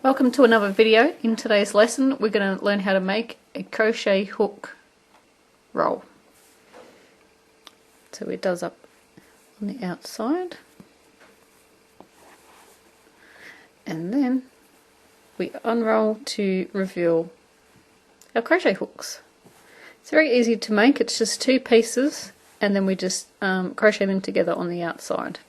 Welcome to another video. In today's lesson we're going to learn how to make a crochet hook roll. So it does up on the outside and then we unroll to reveal our crochet hooks. It's very easy to make, it's just two pieces and then we just crochet them together on the outside.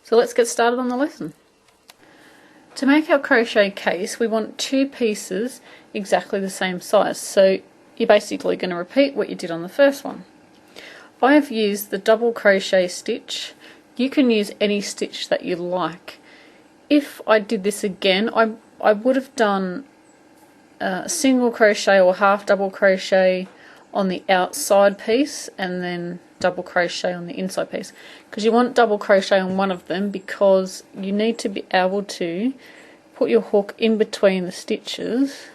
So let's get started on the lesson. To make our crochet case we want two pieces exactly the same size, so you're basically going to repeat what you did on the first one. I have used the double crochet stitch. You can use any stitch that you like. If I did this again I would have done single crochet or half double crochet on the outside piece and then double crochet on the inside piece, because you want double crochet on one of them because you need to be able to put your hook in between the stitches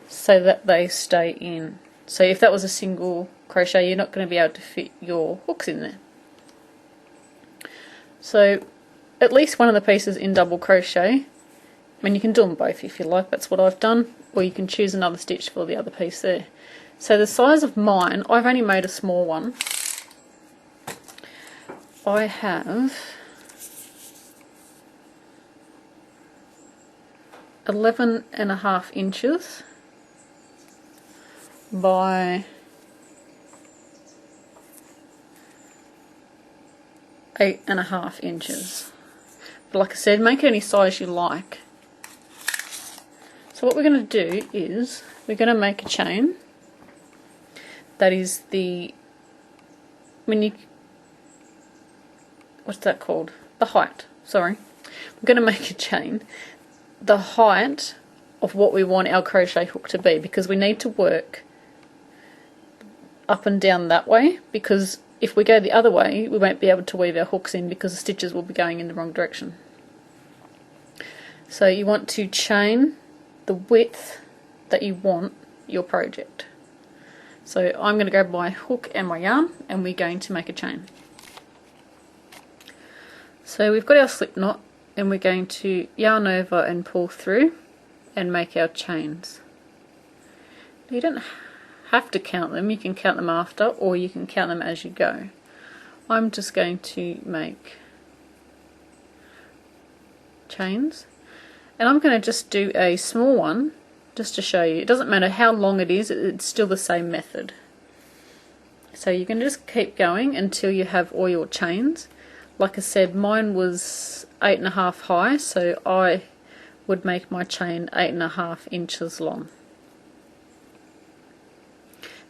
so that they stay in. So if that was a single crochet you're not going to be able to fit your hooks in there. So at least one of the pieces in double crochet. I mean, you can do them both if you like, that's what I've done, or you can choose another stitch for the other piece there. So the size of mine, I've only made a small one. I have 11.5 inches by 8.5 inches. But like I said, make it any size you like. So what we're going to do is we're going to make a chain. That is the what's that called? The height, sorry. We're going to make a chain the height of what we want our crochet hook to be, because we need to work up and down that way, because if we go the other way we won't be able to weave our hooks in because the stitches will be going in the wrong direction. So you want to chain the width that you want your project. So I'm going to grab my hook and my yarn and we're going to make a chain. So we've got our slip knot and we're going to yarn over and pull through and make our chains. You don't have to count them, you can count them after or you can count them as you go. I'm just going to make chains and I'm going to just do a small one just to show you. It doesn't matter how long it is, it's still the same method. So you can just keep going until you have all your chains. Like I said, mine was 8.5 high, so I would make my chain 8.5 inches long.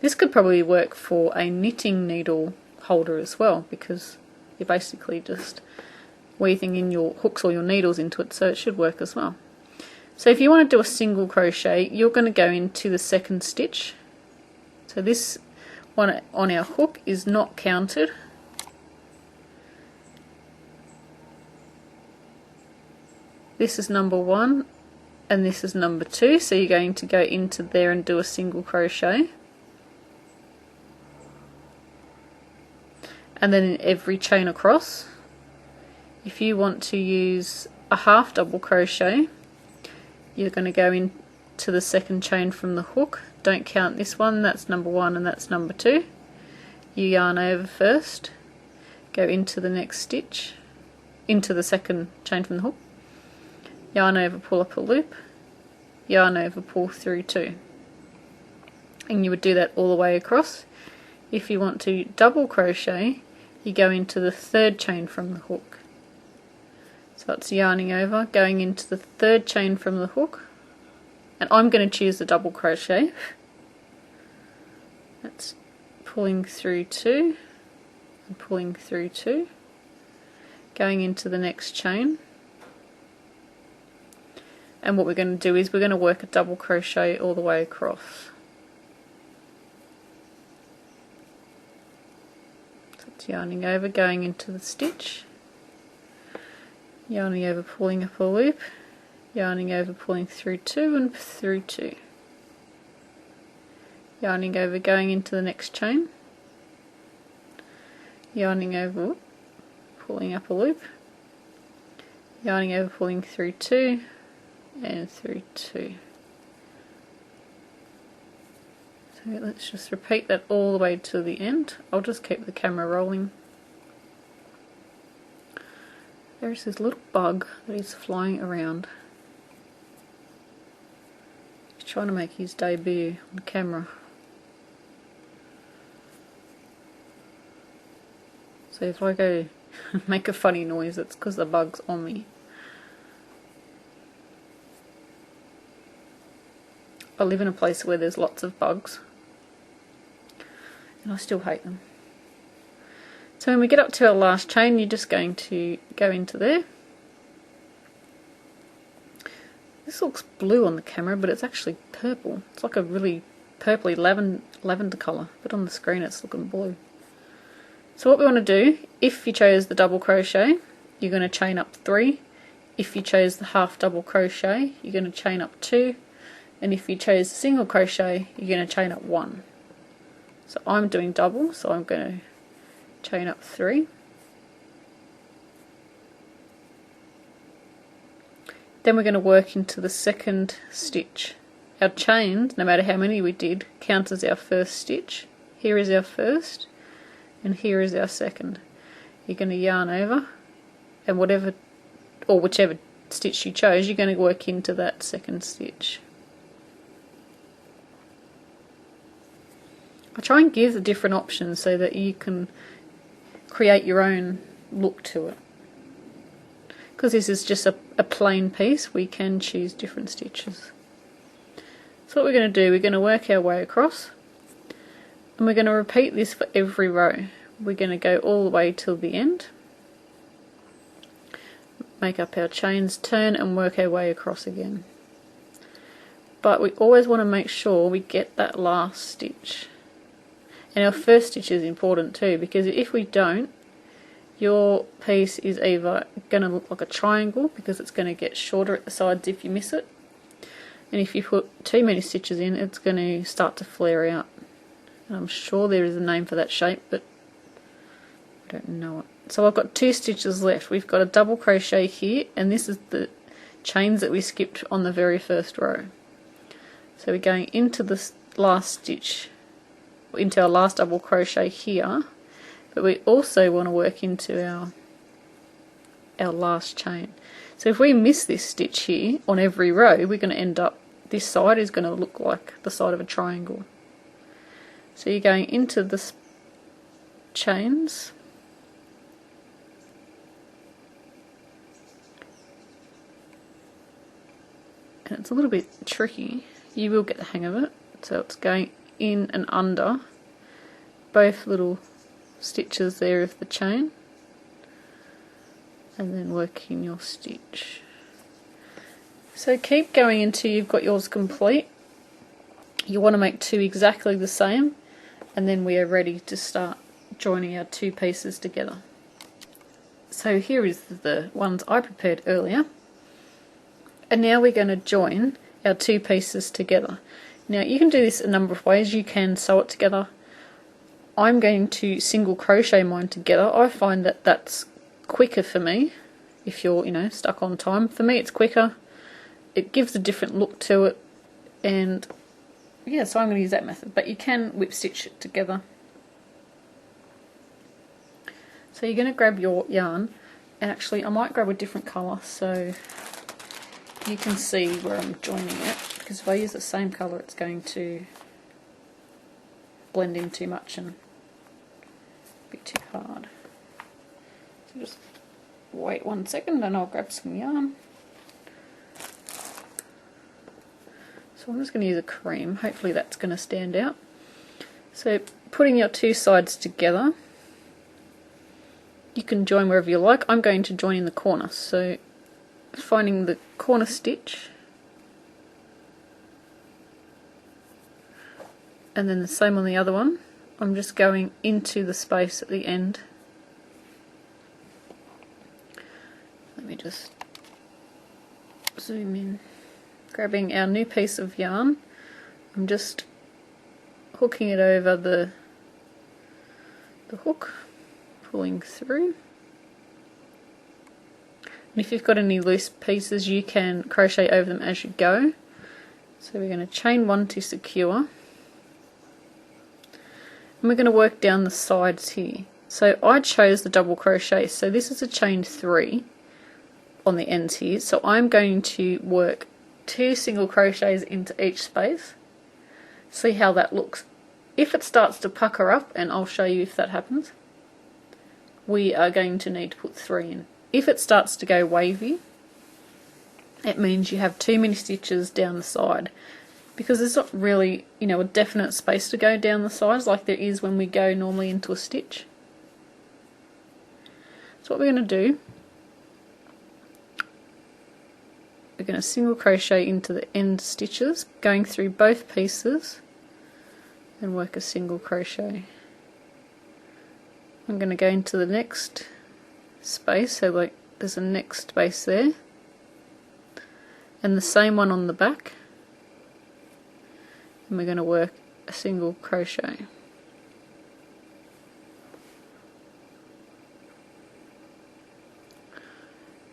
This could probably work for a knitting needle holder as well, because you're basically just weaving in your hooks or your needles into it, so it should work as well. So if you want to do a single crochet, you're going to go into the second stitch. So this one on our hook is not counted. This is number 1 and this is number 2, so you're going to go into there and do a single crochet. And then in every chain across, if you want to use a half double crochet, you're going to go into the second chain from the hook. Don't count this one, that's number 1 and that's number 2. You yarn over first, go into the next stitch, into the second chain from the hook, yarn over, pull up a loop, yarn over, pull through 2. And you would do that all the way across. If you want to double crochet, you go into the third chain from the hook. So that's yarning over, going into the third chain from the hook, and I'm going to choose the double crochet. That's pulling through 2 and pulling through 2, going into the next chain, and what we're going to do is we're going to work a double crochet all the way across. So it's yarning over, going into the stitch, yarning over, pulling up a loop, yarning over, pulling through 2 and through 2, yarning over, going into the next chain, yarning over, pulling up a loop, yarning over, pulling through 2, and through 2. So let's just repeat that all the way to the end. I'll just keep the camera rolling. There's this little bug that is flying around. He's trying to make his debut on camera. So if I go make a funny noise, it's because the bug's on me. I live in a place where there's lots of bugs, and I still hate them. So when we get up to our last chain, you're just going to go into there. This looks blue on the camera, but it's actually purple. It's like a really purpley lavender colour, but on the screen it's looking blue. So what we want to do, if you chose the double crochet, you're going to chain up 3. If you chose the half double crochet, you're going to chain up 2. And if you chose the single crochet, you're going to chain up 1. So I'm doing double, so I'm going to chain up 3. Then we're going to work into the second stitch. Our chains, no matter how many we did, counts as our first stitch. Here is our first, and here is our second. You're going to yarn over, and whatever, or whichever stitch you chose, you're going to work into that second stitch. I try and give the different options so that you can create your own look to it. Because this is just a plain piece, we can choose different stitches. So what we're going to do, we're going to work our way across, and we're going to repeat this for every row. We're going to go all the way till the end, make up our chains, turn and work our way across again. But we always want to make sure we get that last stitch. And our first stitch is important too, because if we don't, your piece is either going to look like a triangle because it's going to get shorter at the sides if you miss it, and if you put too many stitches in, it's going to start to flare out. And I'm sure there is a name for that shape, but I don't know it. So I've got 2 stitches left. We've got a double crochet here, and this is the chains that we skipped on the very first row. So we're going into this last stitch, into our last double crochet here, but we also want to work into our last chain. So if we miss this stitch here on every row, we're going to end up, this side is going to look like the side of a triangle. So you're going into the chains, and it's a little bit tricky. You will get the hang of it. So it's going in and under both little stitches there of the chain, and then working your stitch. So keep going until you've got yours complete. You want to make 2 exactly the same, and then we are ready to start joining our 2 pieces together. So here is the ones I prepared earlier, and now we're going to join our 2 pieces together. Now you can do this a number of ways. You can sew it together. I'm going to single crochet mine together. I find that that's quicker for me if you're, stuck on time. For me it's quicker. It gives a different look to it, and yeah, so I'm going to use that method, but you can whip stitch it together. So you're going to grab your yarn, and actually I might grab a different colour so you can see where I'm joining it, because if I use the same colour it's going to blend in too much and be too hard. So just wait 1 second and I'll grab some yarn. So I'm just going to use a cream, hopefully that's going to stand out. So putting your 2 sides together, you can join wherever you like. I'm going to join in the corner, so finding the corner stitch, and then the same on the other one. I'm just going into the space at the end. Let me just zoom in. Grabbing our new piece of yarn, I'm just hooking it over the hook, pulling through. And if you've got any loose pieces, you can crochet over them as you go. So we're going to chain 1 to secure. And we're going to work down the sides here. So I chose the double crochet, so this is a chain 3 on the ends here. So I'm going to work 2 single crochets into each space. See how that looks. If it starts to pucker up, and I'll show you if that happens, we are going to need to put 3 in. If it starts to go wavy, it means you have too many stitches down the side, because there's not really, you know, a definite space to go down the sides like there is when we go normally into a stitch. So what we're going to do, we're going to single crochet into the end stitches, going through both pieces, and work a single crochet. I'm going to go into the next space, so like there's a next space there, and the same one on the back, and we're going to work a single crochet.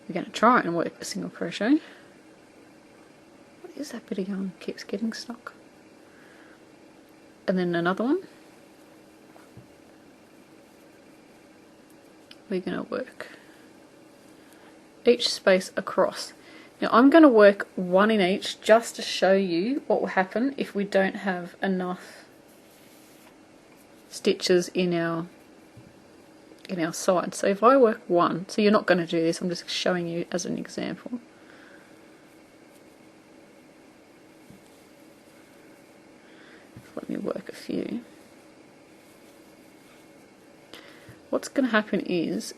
We're going to try and work a single crochet. What is that bit of yarn? Keeps getting stuck. And then another one. We're going to work each space across. Now I'm going to work 1 in each just to show you what will happen if we don't have enough stitches in our side. So if I work 1, so you're not going to do this, I'm just showing you as an example. Let me work a few. What's going to happen is,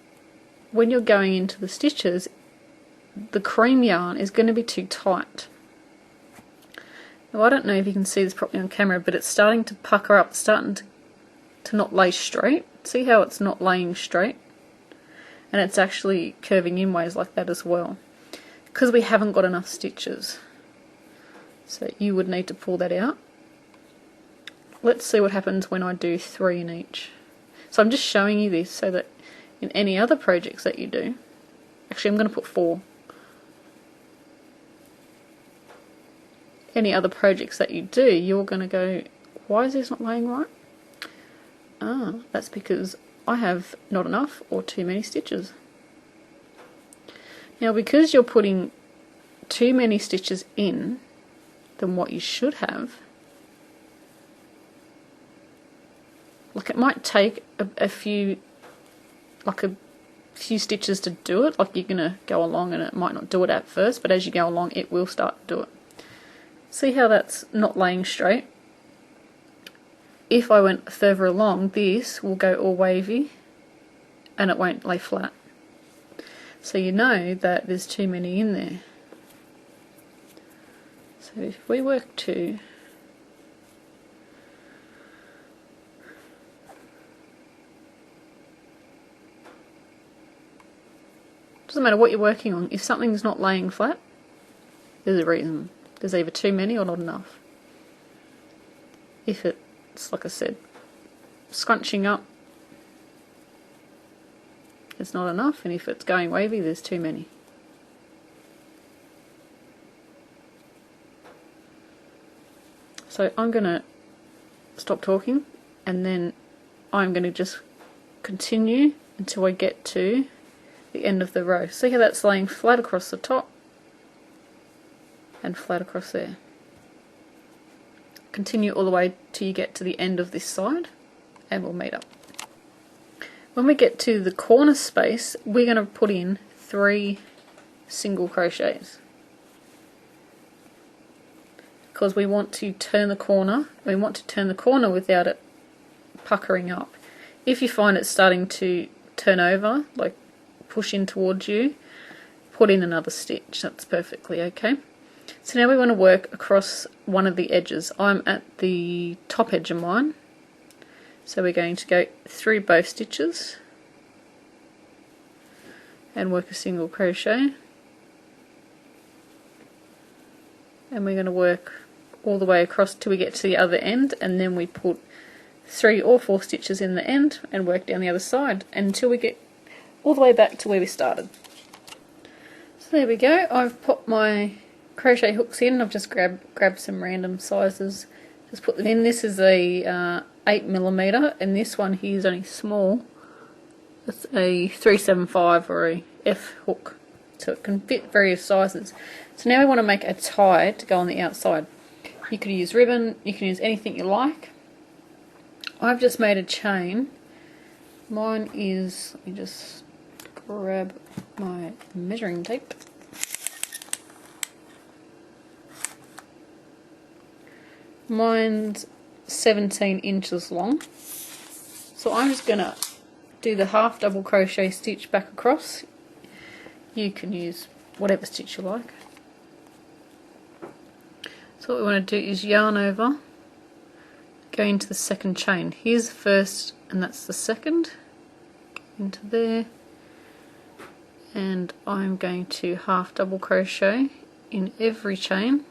when you're going into the stitches, the cream yarn is going to be too tight. Now I don't know if you can see this properly on camera, but it's starting to pucker up, it's starting to not lay straight. See how it's not laying straight? And it's actually curving in ways like that as well, because we haven't got enough stitches. So you would need to pull that out. Let's see what happens when I do 3 in each. So I'm just showing you this so that in any other projects that you do, actually I'm going to put 4. Any other projects that you do, you're going to go, why is this not laying right? Ah, that's because I have not enough or too many stitches. Now because you're putting too many stitches in than what you should have, like it might take a few stitches to do it, like you're going to go along and it might not do it at first, but as you go along it will start to do it. See how that's not laying straight? If I went further along, this will go all wavy and it won't lay flat. So you know that there's too many in there. So if we work 2, doesn't matter what you're working on, if something's not laying flat, there's a reason. There's either too many or not enough. If it's, like I said, scrunching up, it's not enough, and if it's going wavy, there's too many. So I'm going to stop talking, and then I'm going to just continue until I get to the end of the row. See how that's laying flat across the top and flat across there. Continue all the way till you get to the end of this side, and we'll meet up. When we get to the corner space, we're going to put in 3 single crochets, because we want to turn the corner. We want to turn the corner without it puckering up. If you find it starting to turn over, like push in towards you, put in another stitch. That's perfectly okay. So now we want to work across one of the edges. I'm at the top edge of mine, so we're going to go through both stitches and work a single crochet, and we're going to work all the way across till we get to the other end, and then we put 3 or 4 stitches in the end and work down the other side until we get all the way back to where we started. So there we go, I've popped my crochet hooks in. I've just grabbed some random sizes, just put them in. This is a 8mm, and this one here is only small. It's a 375 or a F hook, so it can fit various sizes. So now we want to make a tie to go on the outside. You could use ribbon, you can use anything you like. I've just made a chain. Mine is, let me just grab my measuring tape. Mine's 17 inches long. So I'm just going to do the half double crochet stitch back across. You can use whatever stitch you like. So what we want to do is yarn over, go into the second chain. Here's the first and that's the second. Into there. And I'm going to half double crochet in every chain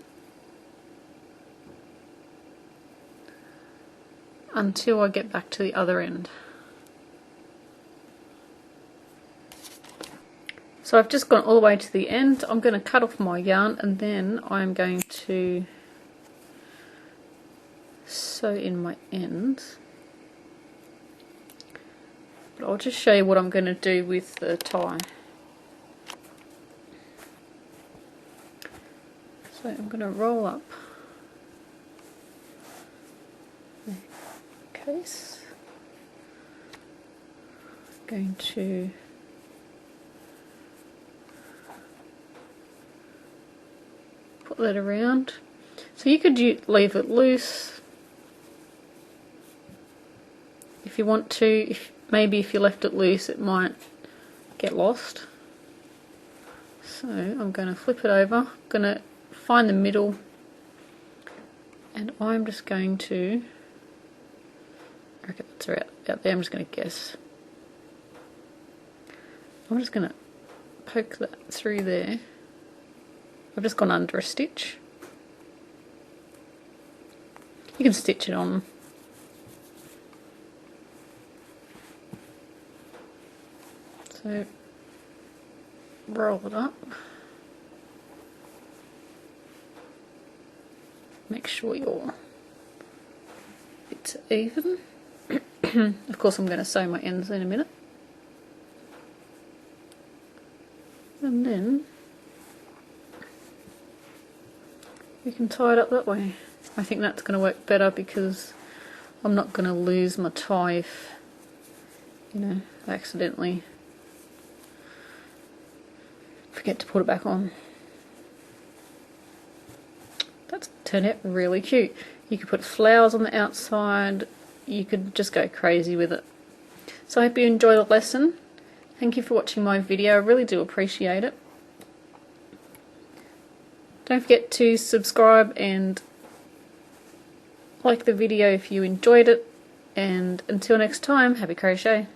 until I get back to the other end. So I've just gone all the way to the end. I'm going to cut off my yarn and then I'm going to sew in my ends. But I'll just show you what I'm going to do with the tie. So I'm going to roll up the case. I'm going to put that around. So you could leave it loose if you want to. Maybe if you left it loose it might get lost. So I'm going to flip it over. I'm going to find the middle and I'm just going to, I reckon it's out there, I'm just going to guess. I'm just going to poke that through there. I've just gone under a stitch. You can stitch it on. So roll it up. Make sure your bits are even. Of course I'm going to sew my ends in a minute. And then we can tie it up that way. I think that's going to work better because I'm not going to lose my tie if, you know, I accidentally forget to put it back on. That's turned out really cute. You could put flowers on the outside, you could just go crazy with it. So I hope you enjoy the lesson. Thank you for watching my video, I really do appreciate it. Don't forget to subscribe and like the video if you enjoyed it, and until next time, happy crochet!